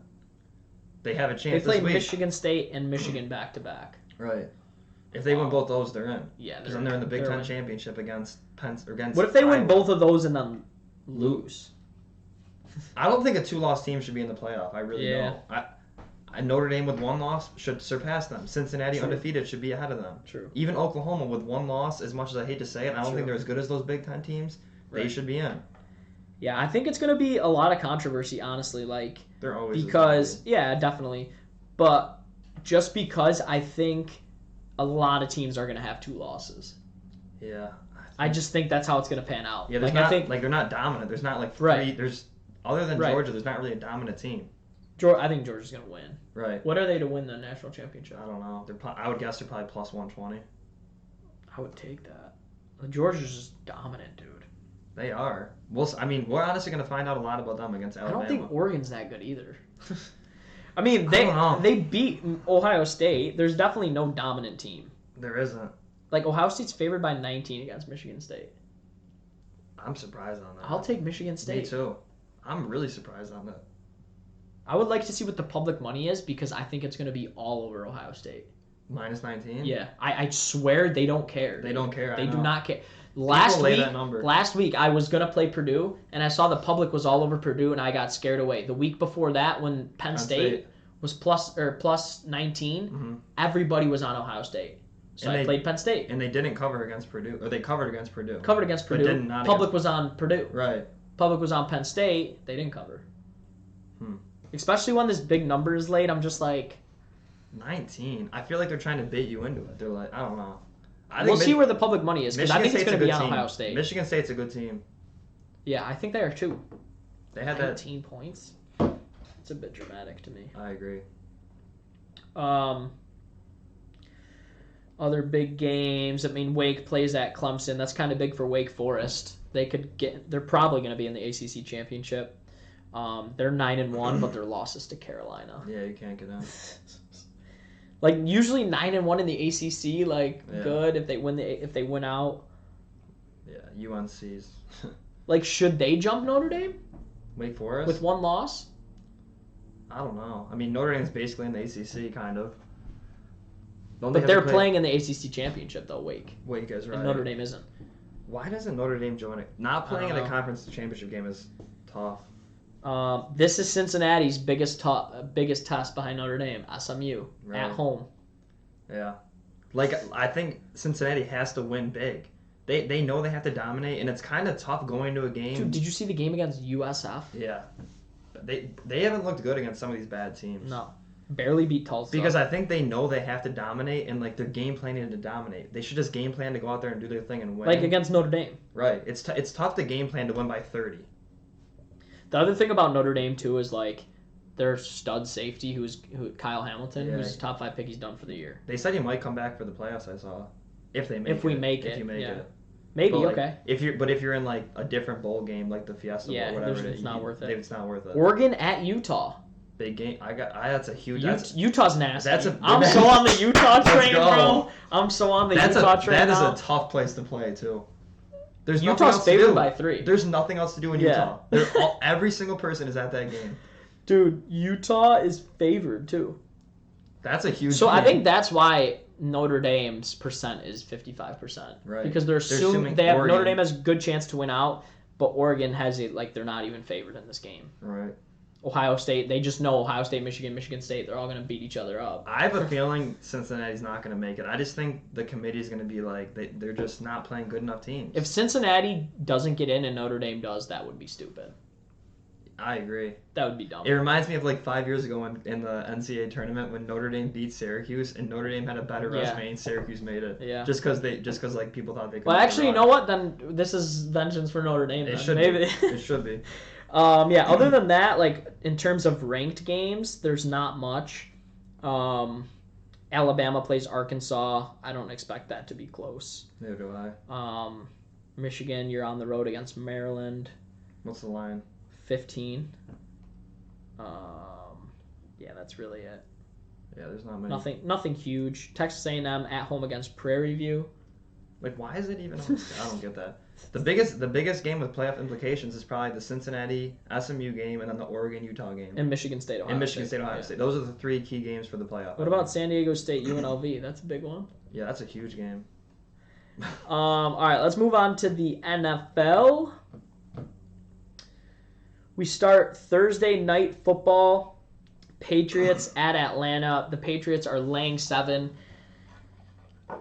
They have a chance. They play this week. Michigan State and Michigan back to back. Right. If they win both those, they're in. Yeah, because then they're in the Big Ten championship against Penn. What if they win both of those and then lose? I don't think a 2-loss team should be in the playoff. I really don't. Notre Dame with 1 loss should surpass them. Cincinnati undefeated should be ahead of them. True. Even Oklahoma with 1 loss, as much as I hate to say it, I don't think they're as good as those Big Ten teams. Right. They should be in. Yeah, I think it's going to be a lot of controversy, honestly. Like they're always because definitely, but just because I think a lot of teams are going to have 2 losses. Yeah. I just think that's how it's going to pan out. Yeah, they're not dominant. There's not like 3. Right. There's other than Georgia, there's not really a dominant team. I think Georgia's going to win. Right. What are they to win the national championship? I don't know. I would guess they're probably plus 120. I would take that. Georgia's just dominant, dude. They are. We're honestly going to find out a lot about them against Alabama. I don't think Oregon's that good either. I mean, they beat Ohio State. There's definitely no dominant team. There isn't. Like, Ohio State's favored by 19 against Michigan State. I'm surprised on that. I'll take Michigan State. Me too. I'm really surprised on that. I would like to see what the public money is because I think it's going to be all over Ohio State. Minus 19? Yeah. I swear they don't care. They don't care. They do not care. Last week I was going to play Purdue, and I saw the public was all over Purdue, and I got scared away. The week before that, when Penn State was plus 19, everybody was on Ohio State. So I played Penn State. And they didn't cover against Purdue. Or they covered against Purdue. Covered against Purdue. Public was on Purdue. Right. Public was on Penn State. They didn't cover. Especially when this big number is laid, I'm just like... 19? I feel like they're trying to bait you into it. They're like, I don't know. We'll see where the public money is, because I think it's going to be on Ohio State. Michigan State's a good team. Yeah, I think they are too. They had 19 points. It's a bit dramatic to me. I agree. Other big games. I mean, Wake plays at Clemson. That's kind of big for Wake Forest. They're probably going to be in the ACC championship. They're 9-1, but their losses to Carolina. Yeah, you can't get in. Like usually 9-1 in the ACC, good if they win out. Yeah, UNC's. Like, should they jump Notre Dame? Wake Forest with 1 loss? I don't know. I mean, Notre Dame's basically in the ACC, kind of. But they're playing in the ACC championship, though. Wake is right. And Notre Dame isn't. Why doesn't Notre Dame join it? Not playing in a conference championship game is tough. This is Cincinnati's biggest test behind Notre Dame. SMU at home. Yeah, like I think Cincinnati has to win big. They know they have to dominate, and it's kind of tough going to a game. Dude, did you see the game against USF? Yeah, they haven't looked good against some of these bad teams. No, barely beat Tulsa. Because I think they know they have to dominate, and like they're game planning to dominate. They should just game plan to go out there and do their thing and win. Like against Notre Dame. Right. It's tough to game plan to win by 30. The other thing about Notre Dame too is like their stud safety, who Kyle Hamilton, who's top 5 pick. He's done for the year. They said he might come back for the playoffs. I saw, if we make it. Maybe like, okay. If you're in like a different bowl game like the Fiesta Bowl, whatever, it's not worth it. It's not worth it. Oregon at Utah. Big game. That's a huge. Utah's nasty. I'm so on the Utah train, bro. I'm so on the Utah train. That now. is a tough place to play too. There's Utah's favored by 3. There's nothing else to do in Utah. Every single person is at that game. Dude, Utah is favored too. That's a huge. So game. I think that's why Notre Dame's percent is 55%. Right. Because they're assuming Notre Dame has a good chance to win out, but Oregon has it like they're not even favored in this game. Right. Ohio State, they just know Ohio State, Michigan State, they're all going to beat each other up. I have a feeling Cincinnati's not going to make it. I just think the committee is going to be like, they're just not playing good enough teams. If Cincinnati doesn't get in and Notre Dame does, that would be stupid. I agree. That would be dumb. It reminds me of like 5 years ago in the NCAA tournament when Notre Dame beat Syracuse and Notre Dame had a better resume and Syracuse made it. Yeah. Just because like people thought they could. Well, actually, you know what? Then this is vengeance for Notre Dame. It should be. It should be. Other than that, like in terms of ranked games, there's not much. Alabama plays Arkansas. I don't expect that to be close. Neither do I. Michigan, you're on the road against Maryland. What's the line? 15. That's really it. Yeah, there's not many. Nothing huge. Texas A&M at home against Prairie View. Like, why is it even? I don't get that. The biggest game with playoff implications is probably the Cincinnati SMU game and then the Oregon Utah game. And Michigan State Ohio State. Those are the 3 key games for the playoff. What about San Diego State UNLV? That's a big one. Yeah, that's a huge game. All right, let's move on to the NFL. We start Thursday night football. Patriots at Atlanta. The Patriots are laying 7.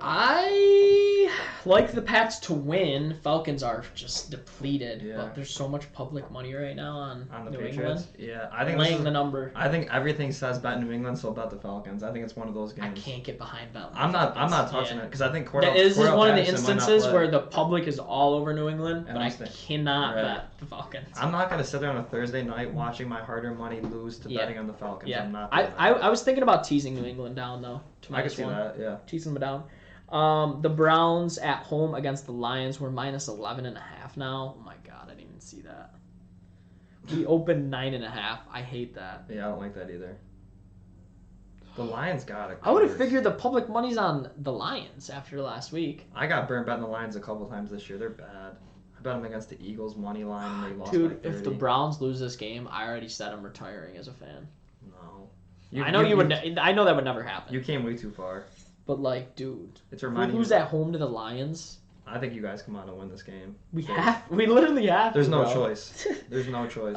I like the Pats to win. Falcons are just depleted, but there's so much public money right now on the New Patriots. England. Yeah, I think laying the number. I think everything says bet New England, so bet the Falcons. I think it's one of those games. I can't get behind bet. I'm not touching it because I think this is one of the instances where the public is all over New England, but I cannot bet the Falcons. I'm not gonna sit there on a Thursday night watching my hard-earned money lose to betting on the Falcons. Yeah. I'm not. I was thinking about teasing New England down though. I could see that. Yeah. Teasing them down. The Browns at home against the Lions. We're minus 11.5 now. Oh my god, I didn't even see that. We opened 9.5. I hate that. Yeah, I don't like that either. The Lions got it. I would have figured the public money's on the Lions after last week. I got burned betting the Lions a couple times this year. They're bad. I bet them against the Eagles money line and they lost by 30. If the Browns lose this game, I already said I'm retiring as a fan. No. I know I know that would never happen. You came way too far. But like, dude, it's reminding who's at home to the Lions? I think you guys come out and win this game. We literally have. There's no choice. There's no choice.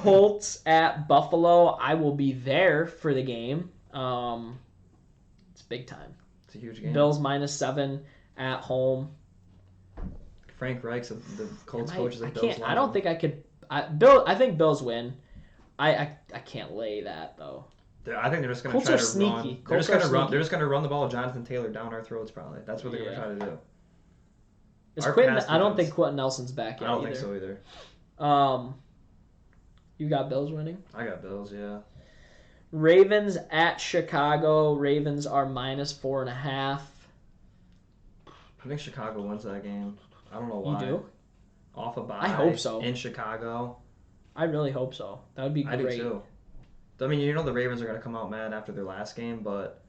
Colts at Buffalo. I will be there for the game. It's big time. It's a huge game. Bills minus 7 at home. Frank Reich's the Colts coach is a Bills. I don't think I could. I think Bills win. I can't lay that though. I think they're just going to try to run. They're just going to run the ball with Jonathan Taylor down our throats. Probably that's what they're going to try to do. I don't think Quentin Nelson's back yet. I don't think so either. You got Bills winning? I got Bills. Yeah. Ravens at Chicago. Ravens are minus 4.5. I think Chicago wins that game. I don't know why. You do? Off a bye. I hope so. In Chicago. I really hope so. That would be great. I do too. I mean, you know the Ravens are going to come out mad after their last game, but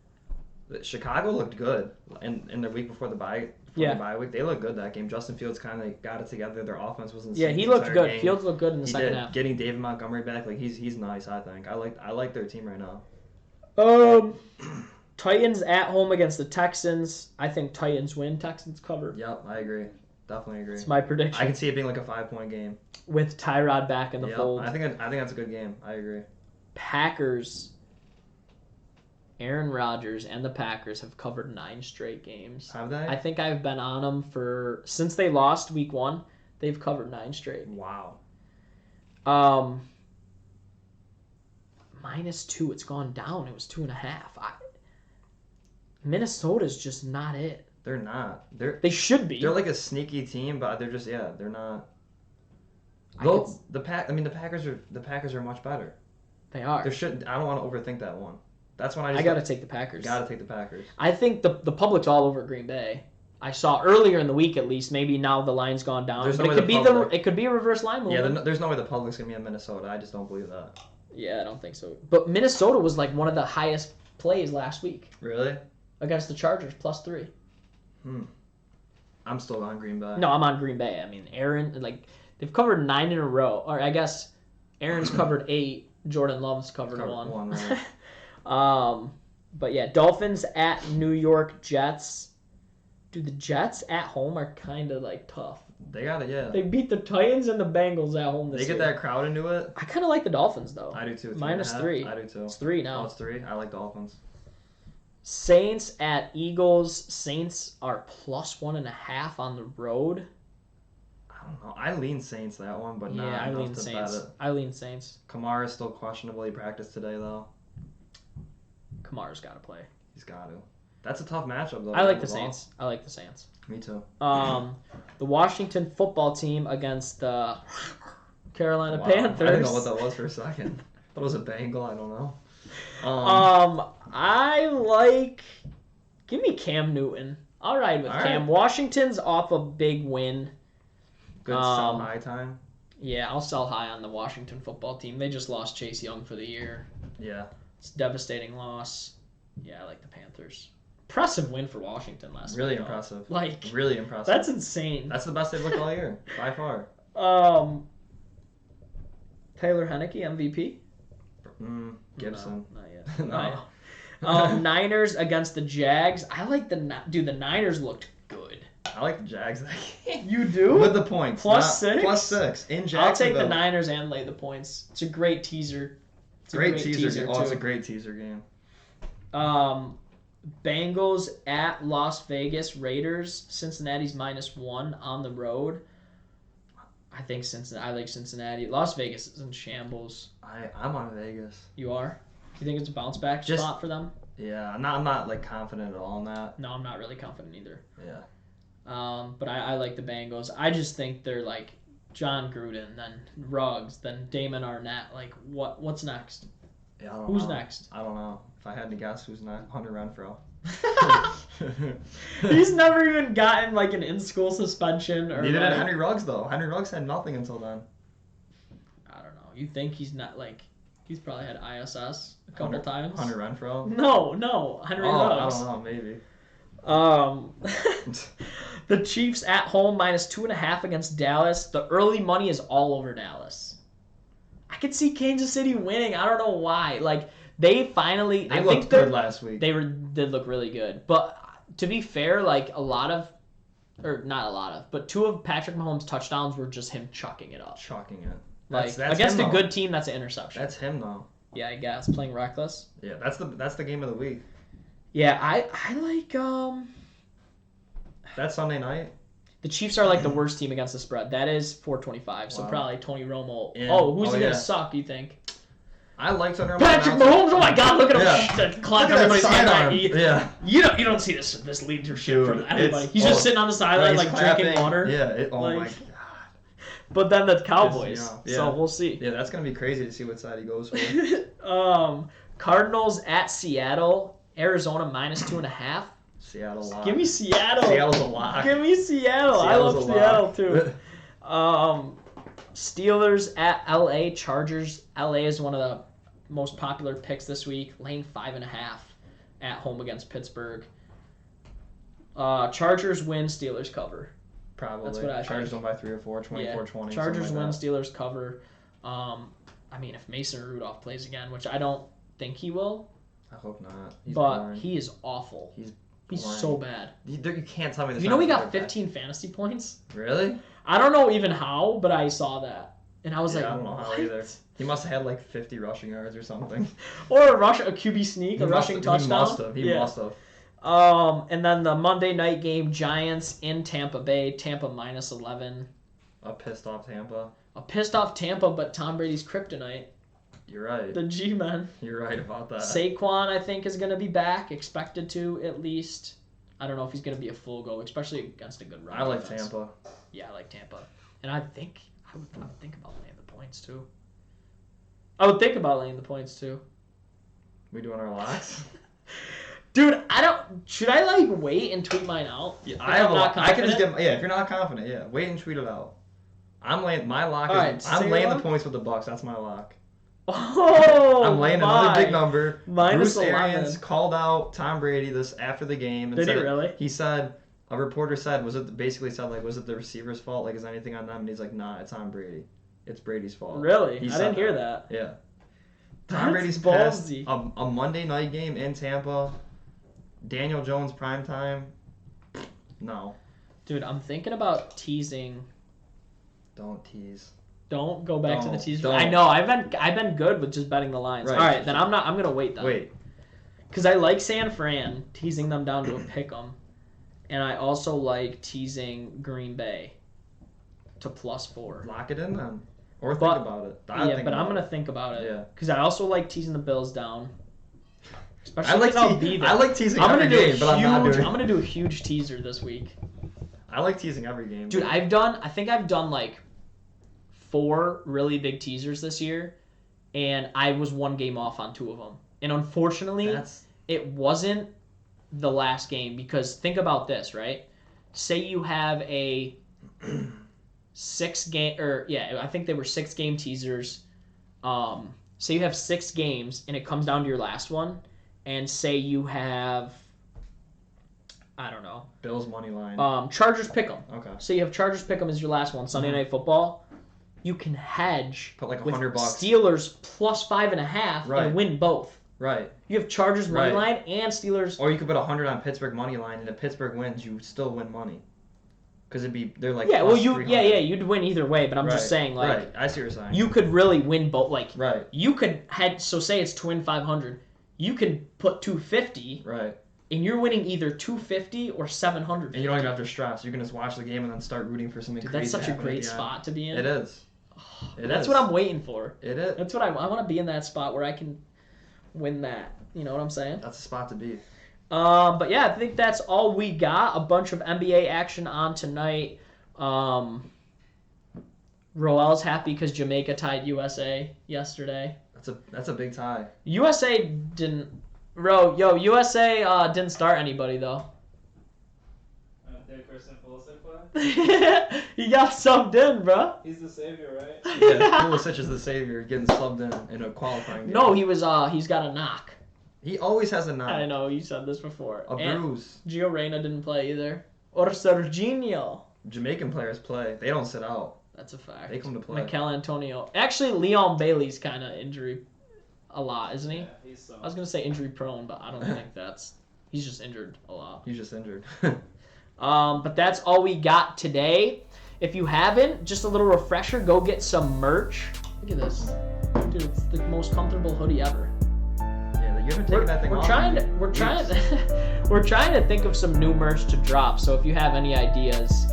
Chicago looked good in the week before the bye week. They looked good that game. Justin Fields kind of got it together. Their offense was insane. Yeah, he looked good. Game. Fields looked good in the second half. Getting David Montgomery back, like he's nice. I think I like their team right now. Titans at home against the Texans. I think Titans win. Texans cover. Yep, I agree. Definitely agree. It's my prediction. I can see it being like a 5-point game with Tyrod back in the fold. I think that's a good game. I agree. Packers. Aaron Rodgers and the Packers have covered 9 straight games. Have they? I think I've been on them since they lost week 1. They've covered 9 straight. Wow. -2. It's gone down. It was 2.5. Minnesota's just not it. They're not. They should be. They're like a sneaky team, but they're just they're not. The Packers are much better. They are. I don't want to overthink that one. That's when I got to take the Packers. Got to take the Packers. I think the public's all over Green Bay. I saw earlier in the week at least. Maybe now the line's gone down. But it could be a reverse line move. Yeah, there's no way the public's gonna be in Minnesota. I just don't believe that. Yeah, I don't think so. But Minnesota was like one of the highest plays last week. Really? Against the Chargers, +3. I'm still on Green Bay. No, I'm on Green Bay. I mean, Aaron, they've covered 9 in a row. Or I guess Aaron's covered 8. Jordan Love's covered 1. Right. But yeah, Dolphins at New York Jets. Dude, the Jets at home are kind of tough. They got it, yeah. They beat the Titans and the Bengals at home this year. They get that crowd into it. I kind of like the Dolphins, though. I do, too. -3. I do, too. It's 3 now. Oh, it's 3? I like Dolphins. Saints at Eagles. Saints are +1.5 on the road. I don't know. I lean Saints that one, but not I lean enough to Saints. bet it. I lean Saints. Kamara's still questionable. He practiced today, though. Kamara's got to play. He's got to. That's a tough matchup, though. I like the Saints. I like the Saints. Me too. The Washington football team against the Carolina Panthers. I didn't know what that was for a second. I thought it was a Bengal. I don't know. Give me Cam Newton. I'll ride with Cam. Right. Washington's off a big win. Good sell high time. Yeah, I'll sell high on the Washington football team. They just lost Chase Young for the year. Yeah. It's a devastating loss. Yeah, I like the Panthers. Impressive win for Washington last week. Really impressive. Really impressive. That's insane. That's the best they've looked all year, by far. Taylor Heineke, MVP? Gibson. No, not yet. No. Niners against the Jags. I like the Niners looked good. I like the Jags. You do? With the points. +6? +6 in Jacksonville. I'll take the Niners and lay the points. It's a great teaser. It's a great teaser game. It's a great teaser game. Bengals at Las Vegas. Raiders. Cincinnati's -1 on the road. I think I like Cincinnati. Las Vegas is in shambles. I'm on Vegas. You are? You think it's a bounce back spot for them? Yeah, I'm not confident at all in that. No, I'm not really confident either. Yeah. But I like the Bengals. I just think they're like John Gruden, then Ruggs, then Damon Arnett. What's next? Yeah, I don't Who's know. next? I don't know. If I had to guess, who's next? Hunter Renfrow. He's never even gotten an in-school suspension or. Neither did Henry Ruggs though. Henry Ruggs had nothing until then. I don't know. You think he's not he's probably had ISS a couple times. Hunter Renfrow? No, Henry Ruggs. I don't know, maybe. The Chiefs at home -2.5 against Dallas. The early money is all over Dallas. I could see Kansas City winning. I don't know why. They finally. They looked good last week. They did look really good. But to be fair, not a lot of, but 2 of Patrick Mahomes' touchdowns were just him chucking it up. Chucking it. That's against a good team, that's an interception. That's him though. Yeah, I guess playing reckless. Yeah, that's the game of the week. Yeah, I like That Sunday night. The Chiefs are the worst team against the spread. That is 425. So probably Tony Romo. Yeah. Who's he gonna suck? You think? I like Tony Romo. Patrick Mahomes. Oh my God! Look at him clap everybody's hand. Yeah. You don't see this leadership from everybody. He's just sitting on the sideline drinking water. Yeah. Oh my God. But then the Cowboys. So we'll see. Yeah, that's gonna be crazy to see what side he goes for. Cardinals at Seattle. Arizona -2.5. Seattle lock. Give me Seattle. Seattle's a lock. Give me Seattle. I love Seattle too. Steelers at LA. Chargers. LA is one of the most popular picks this week. Laying 5.5 at home against Pittsburgh. Chargers win. Steelers cover. Probably. That's what I think. Chargers won by 3 or 4, 24-20. Chargers win. Steelers cover. If Mason Rudolph plays again, which I don't think he will. I hope not. He is awful. He's so bad. You can't tell me this. You know he got 15 fantasy points? Really? I don't know even how, but I saw that. And I was I don't know how either. He must have had like 50 rushing yards or something. Or a QB sneak, a rushing touchdown. He must have. And then the Monday night game, Giants in Tampa Bay. Tampa -11. A pissed off Tampa. A pissed off Tampa, but Tom Brady's kryptonite. You're right. The G-Men. You're right about that. Saquon, I think, is going to be back. Expected to, at least. I don't know if he's going to be a full go, especially against a good run. I like Tampa. Yeah, I like Tampa. And I would think about laying the points, too. I would think about laying the points, too. We doing our locks? Dude, should I, like, wait and tweet mine out? Yeah, I can just get, if you're not confident, wait and tweet it out. I'm laying, my lock I'm laying the points with the Bucks. That's my lock. Oh, I'm laying another big number. Bruce Arians called out Tom Brady after the game. And Did he really? He said, a reporter said, was it the receiver's fault? Like, is anything on them? And he's like, nah, it's on Brady. It's Brady's fault. Really? I didn't hear that. Yeah. Tom Brady's pissed. A Monday night game in Tampa. Daniel Jones primetime. No. Dude, I'm thinking about teasing. Don't tease. Don't go back to the teaser. I know. I've been good with just betting the lines. Right. All right, then I'm gonna wait then. Wait. Because I like San Fran, teasing them down to a pick 'em, and I also like teasing Green Bay to +4. Lock it in then, or think about it. I'm gonna think about it. Yeah. Because I also like teasing the Bills down. Especially because I'll be there. I like teasing every game, but I'm not doing it. I'm gonna do a huge teaser this week. I like teasing every game. Dude, I think I've done like 4 really big teasers this year, and I was 1 game off on 2 of them. And unfortunately, it wasn't the last game, because think about this, right? Say you have a 6-game, I think they were 6-game teasers. Say you have 6 games, and it comes down to your last one, and say you have, I don't know, Bills money line. Chargers pick'em. Okay. So you have Chargers pick'em as your last one, Sunday Night Football. You can hedge. Put like with $100. Steelers +5.5 and win both. Right. You have Chargers money line and Steelers. Or you could put 100 on Pittsburgh money line, and if Pittsburgh wins, you still win money. Because they're like you'd win either way. But I'm just saying, like, I see what you're saying. You could really win both. Like, right. You could say it's to win 500. You can put 250. Right. And you're winning either 250 or 700. And you don't even have to stress. You can just watch the game and then start rooting for something crazy. That's such a great spot to be in. It is. That's what I'm waiting for. It is. That's what I want to be in, that spot where I can win that. You know what I'm saying? That's a spot to be. But yeah, I think that's all we got. A bunch of NBA action on tonight. Roel's happy because Jamaica tied USA yesterday. That's a big tie. USA didn't. USA didn't start anybody though. Did Christian Pulisic play? He got subbed in, bro. He's the savior, right? Yeah, Pulisic is the savior, getting subbed in a qualifying game. No, he's got a knock. He always has a knock. I know, you said this before. A bruise. Gio Reyna didn't play either. Or Serginho. Jamaican players play. They don't sit out. That's a fact. They come to play. Mikel Antonio. Actually, Leon Bailey's kind of injury a lot, isn't he? Yeah, I was going to say injury prone, but I don't think that's... He's just injured a lot. He's just injured. But that's all we got today. If you haven't, just a little refresher, go get some merch. Look at this. Dude, it's the most comfortable hoodie ever. Yeah, you haven't taken that thing off. We're trying to think of some new merch to drop. So if you have any ideas,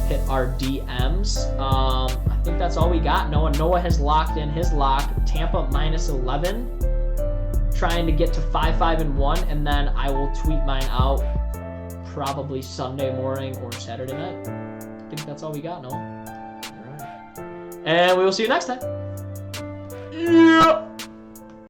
hit our DMs. I think that's all we got. Noah has locked in his lock. Tampa -11. Trying to get to 5-1, and then I will tweet mine out probably Sunday morning or Saturday night. I think that's all we got, Noah. All right. And we will see you next time. Yeah.